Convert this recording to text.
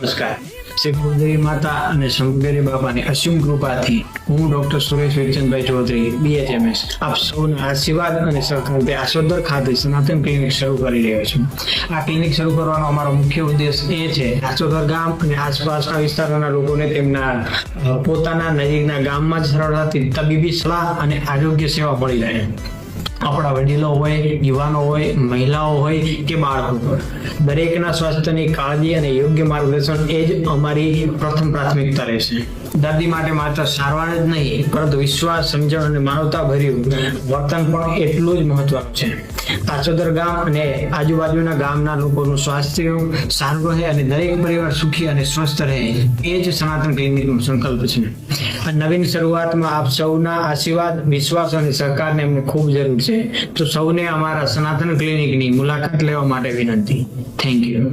નમસ્કાર. શ્રી કુળદેવી માતા અને શંકરી બાપાની અસીમ કૃપાથી હું ડોક્ટર સુરેશ વિરચંદભાઈ ચૌધરી BHMS આપ સૌના આશીર્વાદ અને સહકારથી આસોદર ખાતે સનાતન ક્લિનિક શરૂ કરી રહ્યો છું. આ ક્લિનિક શરૂ કરવાનો અમારો મુખ્ય ઉદ્દેશ એ છે આસોદર ગામ અને આસપાસના વિસ્તારોના લોકોને તેમના પોતાના નજીકના ગામમાં જ સરળતાથી તબીબી સલાહ અને આરોગ્ય સેવા મળી રહે. આપણા વડીલો હોય, યુવાનો હોય, મહિલાઓ હોય કે બાળકો, દરેકના સ્વાસ્થ્યની કાળજી અને યોગ્ય માર્ગદર્શન એ જ અમારી પ્રથમ પ્રાથમિકતા રહેશે. દર્દી માટે માત્ર સારવાર જ નહીં પરંતુ વિશ્વાસ, સમજણ અને માનવતા ભર્યું વર્તન પણ એટલું જ મહત્વનું છે. આસોદર ગામ અને આજુબાજુના ગામના લોકોનું સ્વાસ્થ્ય સારું રહે અને દરેક પરિવાર સુખી અને સ્વસ્થ રહે એ જ સનાતન ક્લિનિકનો સંકલ્પ છે. આ નવીન શરૂઆતમાં આપ સૌના આશીર્વાદ, વિશ્વાસ અને સહકારને અમને ખૂબ જરૂર છે. તો સૌને અમારા સનાતન ક્લિનિકની મુલાકાત લેવા માટે વિનંતી. Thank you.